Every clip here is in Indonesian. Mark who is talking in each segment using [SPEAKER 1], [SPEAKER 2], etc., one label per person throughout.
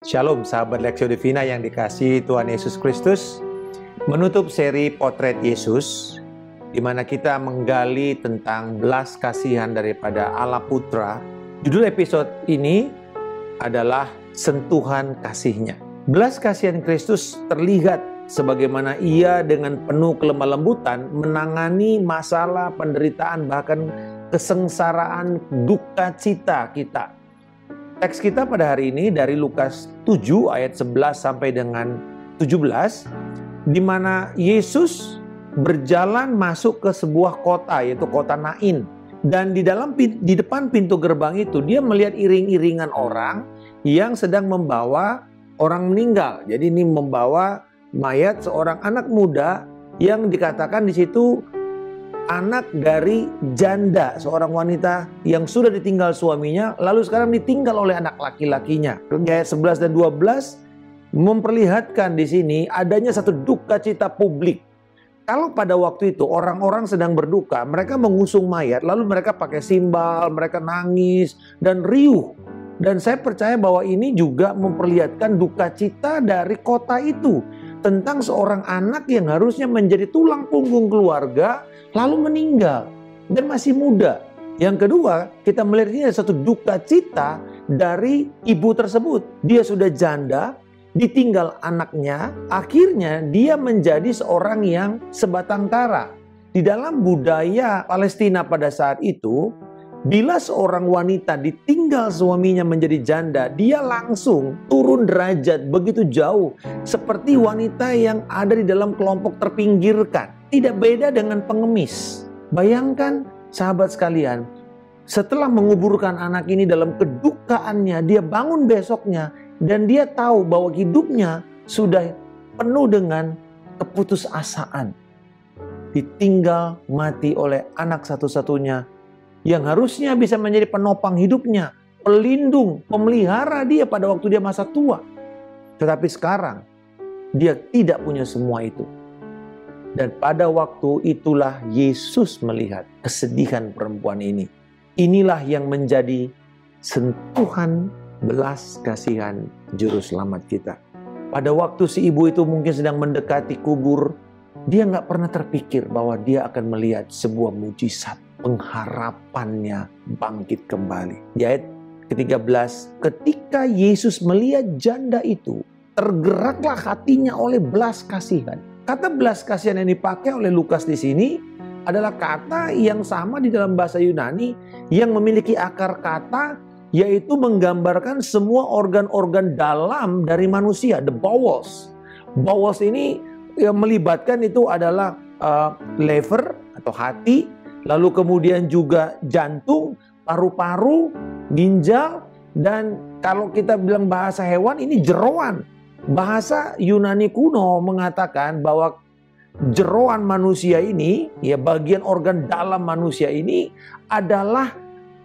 [SPEAKER 1] Shalom sahabat Lexio Divina yang dikasihi Tuhan Yesus Kristus. Menutup seri Potret Yesus, di mana kita menggali tentang belas kasihan daripada Allah Putra. Judul episode ini adalah Sentuhan Kasih-Nya. Belas kasihan Kristus terlihat sebagaimana Ia dengan penuh kelemah lembutan menangani masalah, penderitaan, bahkan kesengsaraan, duka cita kita. Teks kita pada hari ini dari Lukas 7 ayat 11 sampai dengan 17, di mana Yesus berjalan masuk ke sebuah kota, yaitu kota Nain. Dan di depan pintu gerbang itu dia melihat iring-iringan orang yang sedang membawa orang meninggal. Jadi ini membawa mayat seorang anak muda yang dikatakan di situ anak dari janda, seorang wanita yang sudah ditinggal suaminya, lalu sekarang ditinggal oleh anak laki-lakinya. Ayat 11 dan 12 memperlihatkan di sini adanya satu duka cita publik. Kalau pada waktu itu orang-orang sedang berduka, mereka mengusung mayat, lalu mereka pakai simbal, mereka nangis dan riuh. Dan saya percaya bahwa ini juga memperlihatkan duka cita dari kota itu tentang seorang anak yang harusnya menjadi tulang punggung keluarga, lalu meninggal dan masih muda. Yang kedua, kita melihat ini ada satu duka cita dari ibu tersebut. Dia sudah janda, ditinggal anaknya, akhirnya dia menjadi seorang yang sebatang kara. Di dalam budaya Palestina pada saat itu, bila seorang wanita ditinggal suaminya menjadi janda, dia langsung turun derajat begitu jauh, seperti wanita yang ada di dalam kelompok terpinggirkan. Tidak beda dengan pengemis. Bayangkan sahabat sekalian, setelah menguburkan anak ini dalam kedukaannya, dia bangun besoknya dan dia tahu bahwa hidupnya sudah penuh dengan keputusasaan. Ditinggal mati oleh anak satu-satunya yang harusnya bisa menjadi penopang hidupnya, pelindung, pemelihara dia pada waktu dia masa tua. Tetapi sekarang dia tidak punya semua itu. Dan pada waktu itulah Yesus melihat kesedihan perempuan ini. Inilah yang menjadi sentuhan belas kasihan juru selamat kita. Pada waktu si ibu itu mungkin sedang mendekati kubur, dia gak pernah terpikir bahwa dia akan melihat sebuah mujizat. Pengharapannya bangkit kembali. Di ayat ke-13, ketika Yesus melihat janda itu, tergeraklah hatinya oleh belas kasihan. Kata belas kasihan yang dipakai oleh Lukas di sini adalah kata yang sama di dalam bahasa Yunani yang memiliki akar kata yaitu menggambarkan semua organ-organ dalam dari manusia, the bowels. Bowels ini yang melibatkan itu adalah liver atau hati, lalu kemudian juga jantung, paru-paru, ginjal, dan kalau kita bilang bahasa hewan ini jeroan. Bahasa Yunani kuno mengatakan bahwa jeroan manusia ini, ya bagian organ dalam manusia ini adalah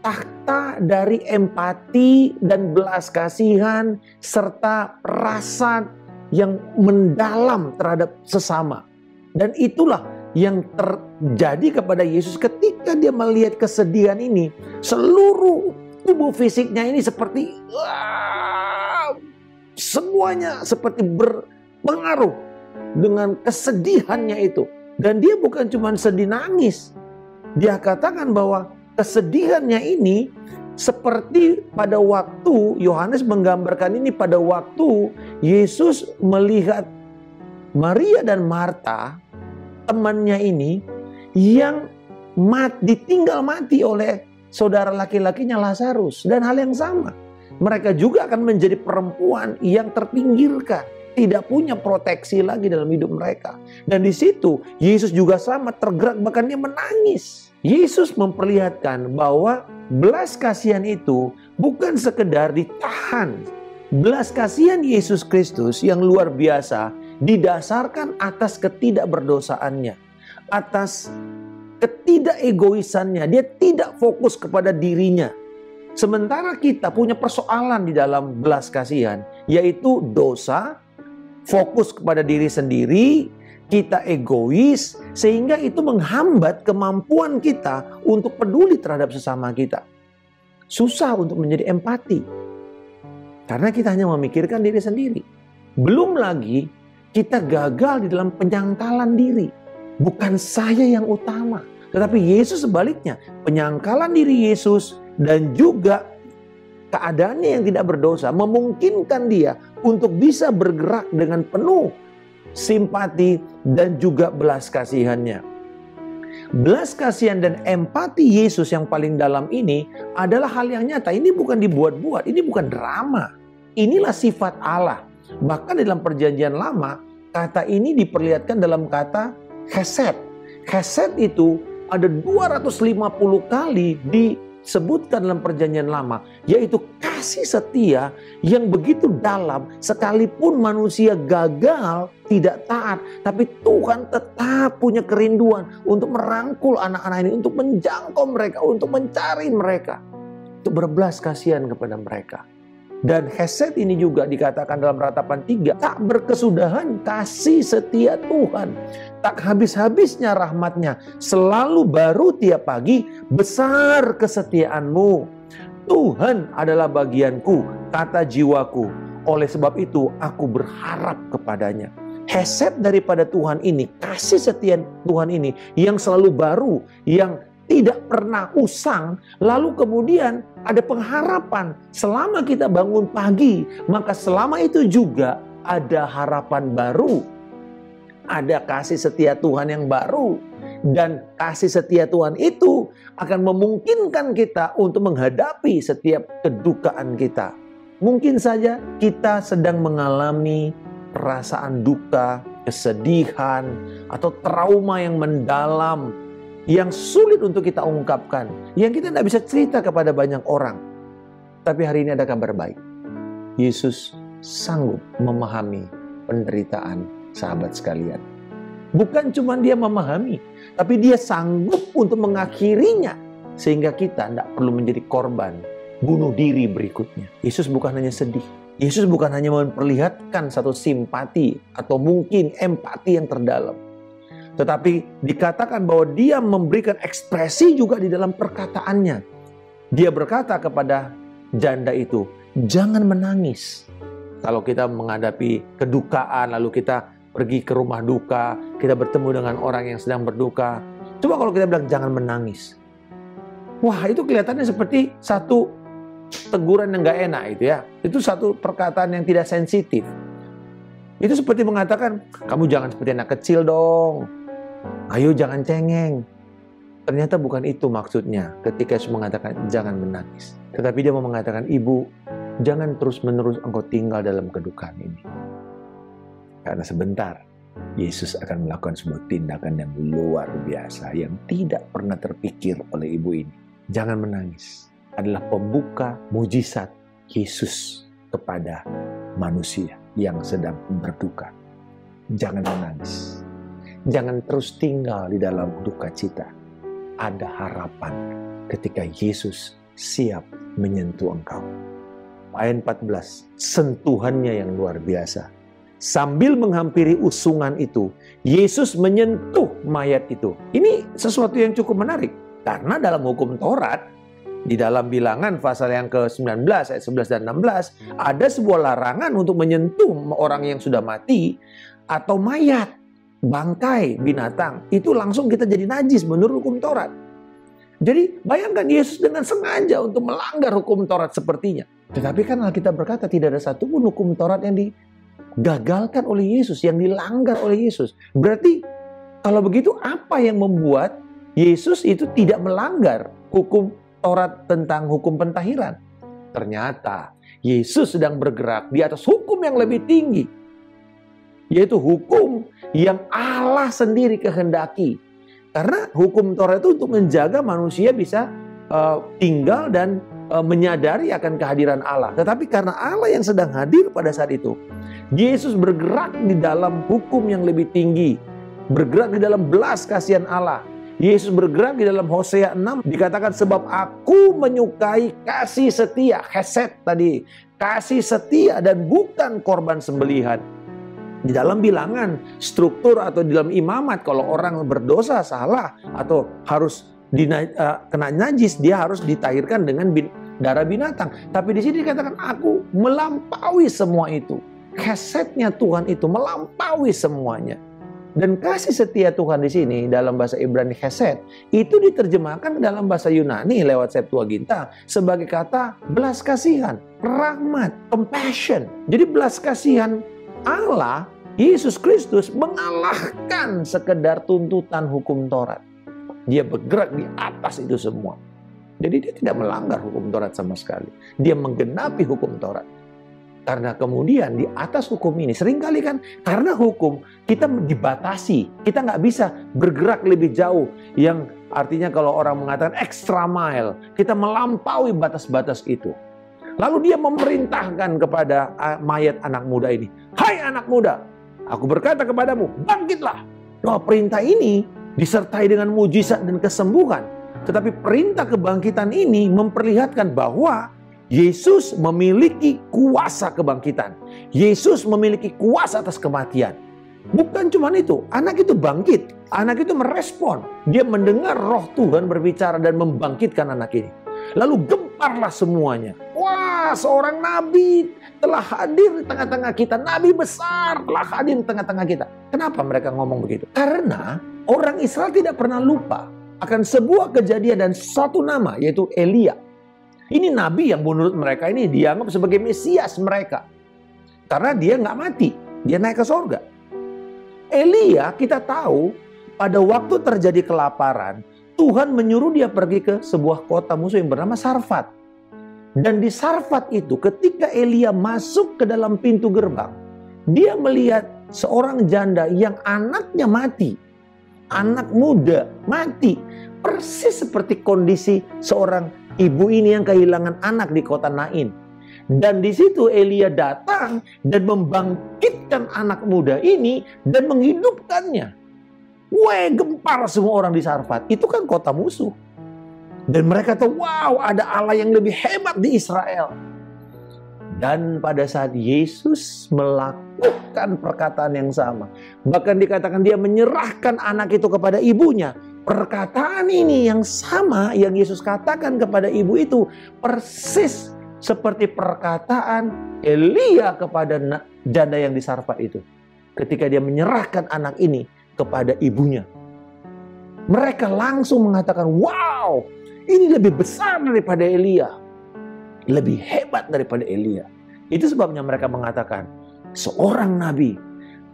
[SPEAKER 1] takhta dari empati dan belas kasihan serta rasa yang mendalam terhadap sesama. Dan itulah yang terjadi kepada Yesus ketika dia melihat kesedihan ini. Seluruh tubuh fisiknya ini seperti semuanya seperti berpengaruh dengan kesedihannya itu. Dan dia bukan cuma sedih nangis. Dia katakan bahwa kesedihannya ini seperti pada waktu Yohanes menggambarkan ini pada waktu Yesus melihat Maria dan Marta, temannya ini, yang ditinggal mati oleh saudara laki-lakinya Lazarus. Dan hal yang sama, mereka juga akan menjadi perempuan yang terpinggirkan, tidak punya proteksi lagi dalam hidup mereka. Dan di situ Yesus juga sama tergerak, bahkan dia menangis. Yesus memperlihatkan bahwa belas kasihan itu bukan sekedar ditahan. Belas kasihan Yesus Kristus yang luar biasa didasarkan atas ketidakberdosaannya, atas ketidakegoisannya. Dia tidak fokus kepada dirinya. Sementara kita punya persoalan di dalam belas kasihan, yaitu dosa, fokus kepada diri sendiri, kita egois, sehingga itu menghambat kemampuan kita untuk peduli terhadap sesama kita. Susah untuk menjadi empati. Karena kita hanya memikirkan diri sendiri. Belum lagi kita gagal di dalam penyangkalan diri. Bukan saya yang utama, tetapi Yesus sebaliknya. Penyangkalan diri Yesus dan juga keadaannya yang tidak berdosa memungkinkan dia untuk bisa bergerak dengan penuh simpati dan juga belas kasihannya. Belas kasihan dan empati Yesus yang paling dalam ini adalah hal yang nyata. Ini bukan dibuat-buat, ini bukan drama. Inilah sifat Allah. Bahkan dalam perjanjian lama, kata ini diperlihatkan dalam kata chesed. Chesed itu ada 250 kali disebutkan dalam perjanjian lama, yaitu kasih setia yang begitu dalam. Sekalipun manusia gagal, tidak taat, tapi Tuhan tetap punya kerinduan untuk merangkul anak-anak ini, untuk menjangkau mereka, untuk mencari mereka, untuk berbelas kasihan kepada mereka. Dan chesed ini juga dikatakan dalam Ratapan 3, tak berkesudahan kasih setia Tuhan, tak habis-habisnya rahmatnya, selalu baru tiap pagi, besar kesetiaanmu. Tuhan adalah bagianku, kata jiwaku, oleh sebab itu aku berharap kepadanya. Chesed daripada Tuhan ini, kasih setia Tuhan ini yang selalu baru, yang tidak pernah usang, lalu kemudian ada pengharapan. Selama kita bangun pagi, maka selama itu juga ada harapan baru. Ada kasih setia Tuhan yang baru. Dan kasih setia Tuhan itu akan memungkinkan kita untuk menghadapi setiap kedukaan kita. Mungkin saja kita sedang mengalami perasaan duka, kesedihan, atau trauma yang mendalam, yang sulit untuk kita ungkapkan, yang kita tidak bisa cerita kepada banyak orang. Tapi hari ini ada kabar baik. Yesus sanggup memahami penderitaan sahabat sekalian. Bukan cuma dia memahami, tapi dia sanggup untuk mengakhirinya, sehingga kita tidak perlu menjadi korban bunuh diri berikutnya. Yesus bukan hanya sedih. Yesus bukan hanya memperlihatkan satu simpati atau mungkin empati yang terdalam. Tetapi dikatakan bahwa dia memberikan ekspresi juga di dalam perkataannya. Dia berkata kepada janda itu, jangan menangis. Kalau kita menghadapi kedukaan, lalu kita pergi ke rumah duka, kita bertemu dengan orang yang sedang berduka. Coba kalau kita bilang jangan menangis. Wah, itu kelihatannya seperti satu teguran yang gak enak itu ya. Itu satu perkataan yang tidak sensitif. Itu seperti mengatakan, kamu jangan seperti anak kecil dong. Ayo jangan cengeng. Ternyata bukan itu maksudnya ketika Yesus mengatakan jangan menangis. Tetapi dia mau mengatakan, ibu, jangan terus-menerus engkau tinggal dalam kedukaan ini. Karena sebentar Yesus akan melakukan sebuah tindakan yang luar biasa yang tidak pernah terpikir oleh ibu ini. Jangan menangis adalah pembuka mujizat Yesus kepada manusia yang sedang berduka. Jangan menangis. Jangan terus tinggal di dalam duka cita. Ada harapan ketika Yesus siap menyentuh engkau. Ayat 14, sentuhannya yang luar biasa. Sambil menghampiri usungan itu, Yesus menyentuh mayat itu. Ini sesuatu yang cukup menarik. Karena dalam hukum Taurat, di dalam Bilangan pasal yang ke-19 ayat 11 dan 16, ada sebuah larangan untuk menyentuh orang yang sudah mati atau mayat. Bangkai binatang itu langsung kita jadi najis menurut hukum Taurat. Jadi bayangkan Yesus dengan sengaja untuk melanggar hukum Taurat sepertinya. Tetapi kan Alkitab berkata tidak ada satupun hukum Taurat yang digagalkan oleh Yesus, yang dilanggar oleh Yesus. Berarti kalau begitu apa yang membuat Yesus itu tidak melanggar hukum Taurat tentang hukum pentahiran? Ternyata Yesus sedang bergerak di atas hukum yang lebih tinggi, yaitu hukum yang Allah sendiri kehendaki. Karena hukum Taurat itu untuk menjaga manusia bisa tinggal dan menyadari akan kehadiran Allah. Tetapi karena Allah yang sedang hadir pada saat itu, Yesus bergerak di dalam hukum yang lebih tinggi, bergerak di dalam belas kasihan Allah. Yesus bergerak di dalam Hosea 6, dikatakan sebab aku menyukai kasih setia, chesed tadi, kasih setia dan bukan korban sembelihan. Di dalam Bilangan, struktur atau di dalam imamat, kalau orang berdosa salah atau harus kena najis, dia harus ditahirkan dengan darah binatang. Tapi di sini dikatakan aku melampaui semua itu. Kesetnya Tuhan itu melampaui semuanya. Dan kasih setia Tuhan di sini dalam bahasa Ibrani Chesed itu diterjemahkan dalam bahasa Yunani lewat Septuaginta sebagai kata belas kasihan, rahmat, compassion. Jadi belas kasihan Allah, Yesus Kristus mengalahkan sekedar tuntutan hukum Taurat. Dia bergerak di atas itu semua. Jadi dia tidak melanggar hukum Taurat sama sekali. Dia menggenapi hukum Taurat. Karena kemudian di atas hukum ini, seringkali kan karena hukum kita dibatasi. Kita nggak bisa bergerak lebih jauh. Yang artinya kalau orang mengatakan extra mile, kita melampaui batas-batas itu. Lalu dia memerintahkan kepada mayat anak muda ini. Hai anak muda, aku berkata kepadamu, bangkitlah. Nah, perintah ini disertai dengan mujizat dan kesembuhan. Tetapi perintah kebangkitan ini memperlihatkan bahwa Yesus memiliki kuasa kebangkitan. Yesus memiliki kuasa atas kematian. Bukan cuma itu, anak itu bangkit. Anak itu merespon. Dia mendengar roh Tuhan berbicara dan membangkitkan anak ini. Lalu gemparlah semuanya. Wah, seorang nabi telah hadir di tengah-tengah kita. Nabi besar telah hadir di tengah-tengah kita. Kenapa mereka ngomong begitu? Karena orang Israel tidak pernah lupa akan sebuah kejadian dan satu nama, yaitu Elia. Ini nabi yang menurut mereka ini dianggap sebagai Mesias mereka. Karena dia nggak mati, dia naik ke surga. Elia kita tahu pada waktu terjadi kelaparan, Tuhan menyuruh dia pergi ke sebuah kota musuh yang bernama Sarfat. Dan di Sarfat itu ketika Elia masuk ke dalam pintu gerbang, dia melihat seorang janda yang anaknya mati. Anak muda mati. Persis seperti kondisi seorang ibu ini yang kehilangan anak di kota Nain. Dan di situ Elia datang dan membangkitkan anak muda ini dan menghidupkannya. Weh, gempar semua orang di Sarfat. Itu kan kota musuh. Dan mereka tahu, wow, ada Allah yang lebih hebat di Israel. Dan pada saat Yesus melakukan perkataan yang sama, bahkan dikatakan dia menyerahkan anak itu kepada ibunya. Perkataan ini yang sama yang Yesus katakan kepada ibu itu persis seperti perkataan Elia kepada janda yang di Sarfat itu. Ketika dia menyerahkan anak ini kepada ibunya. Mereka langsung mengatakan, wow, ini lebih besar daripada Elia. Lebih hebat daripada Elia. Itu sebabnya mereka mengatakan, seorang nabi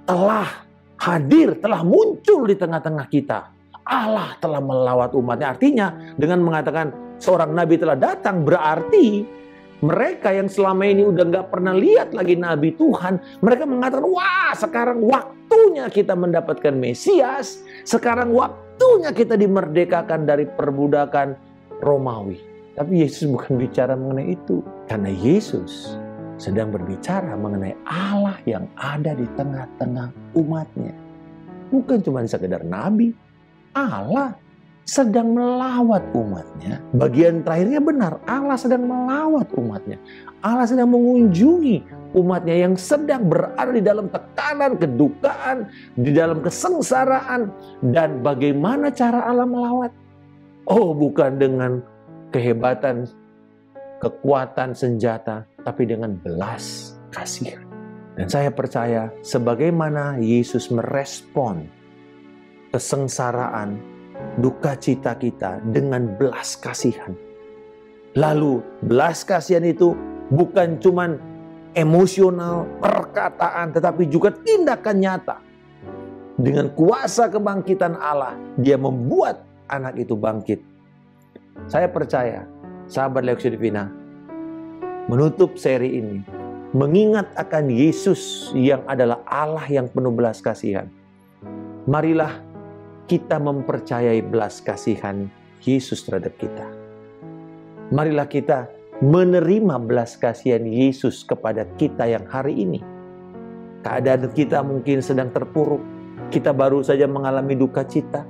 [SPEAKER 1] telah hadir, telah muncul di tengah-tengah kita. Allah telah melawat umatnya. Artinya dengan mengatakan seorang nabi telah datang, berarti mereka yang selama ini udah gak pernah lihat lagi nabi Tuhan, mereka mengatakan, wah, sekarang waktunya kita mendapatkan Mesias. Sekarang waktunya kita dimerdekakan dari perbudakan Romawi. Tapi Yesus bukan bicara mengenai itu. Karena Yesus sedang berbicara mengenai Allah yang ada di tengah-tengah umatnya. Bukan cuma sekedar nabi. Allah sedang melawat umatnya. Bagian terakhirnya benar. Allah sedang melawat umatnya. Allah sedang mengunjungi umatnya yang sedang berada di dalam tekanan, kedukaan, di dalam kesengsaraan. Dan bagaimana cara Allah melawat? Oh, bukan dengan kehebatan, kekuatan senjata, tapi dengan belas kasihan. Dan saya percaya sebagaimana Yesus merespon kesengsaraan, duka cita kita dengan belas kasihan. Lalu belas kasihan itu bukan cuman emosional, perkataan, tetapi juga tindakan nyata. Dengan kuasa kebangkitan Allah, dia membuat anak itu bangkit. Saya percaya, sahabat Leksio Divina, menutup seri ini, mengingat akan Yesus yang adalah Allah yang penuh belas kasihan. Marilah kita mempercayai belas kasihan Yesus terhadap kita. Marilah kita menerima belas kasihan Yesus kepada kita yang hari ini. Keadaan kita mungkin sedang terpuruk. Kita baru saja mengalami duka cita.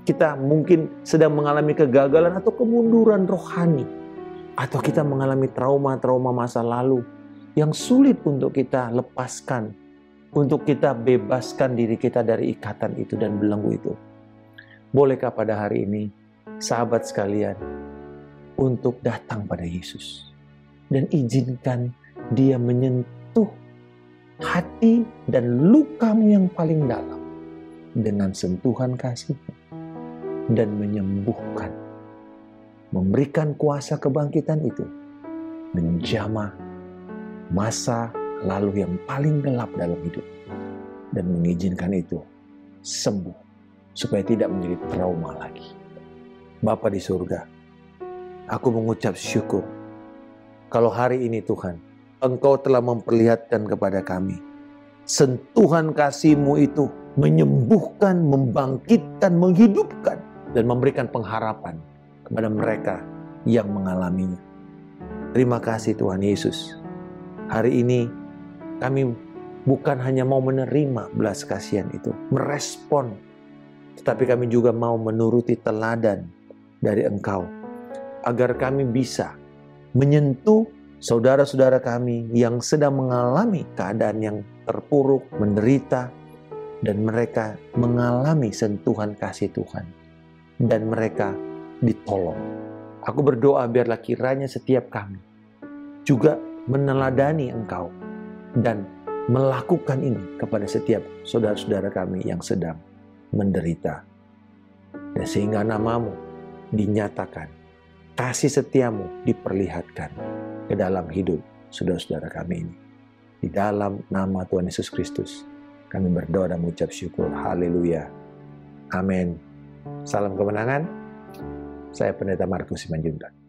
[SPEAKER 1] Kita mungkin sedang mengalami kegagalan atau kemunduran rohani. Atau kita mengalami trauma-trauma masa lalu yang sulit untuk kita lepaskan. Untuk kita bebaskan diri kita dari ikatan itu dan belenggu itu. Bolehkah pada hari ini, sahabat sekalian, untuk datang pada Yesus. Dan izinkan dia menyentuh hati dan lukamu yang paling dalam dengan sentuhan kasih-Nya dan menyembuhkan, memberikan kuasa kebangkitan itu, menjamah masa lalu yang paling gelap dalam hidup dan mengizinkan itu sembuh supaya tidak menjadi trauma lagi. Bapa di surga, aku mengucap syukur kalau hari ini Tuhan, Engkau telah memperlihatkan kepada kami sentuhan kasih-Mu itu menyembuhkan, membangkitkan, menghidupkan, dan memberikan pengharapan kepada mereka yang mengalaminya. Terima kasih Tuhan Yesus. Hari ini kami bukan hanya mau menerima belas kasihan itu, merespon, tetapi kami juga mau menuruti teladan dari Engkau, agar kami bisa menyentuh saudara-saudara kami yang sedang mengalami keadaan yang terpuruk, menderita, dan mereka mengalami sentuhan kasih Tuhan, dan mereka ditolong. Aku berdoa biarlah kiranya setiap kami juga meneladani Engkau dan melakukan ini kepada setiap saudara-saudara kami yang sedang menderita. Dan sehingga nama-Mu dinyatakan, kasih setiamu diperlihatkan ke dalam hidup saudara-saudara kami ini. Di dalam nama Tuhan Yesus Kristus, kami berdoa dan mengucap syukur. Haleluya. Amin. Salam kemenangan. Saya Pendeta Markus Simanjuntak.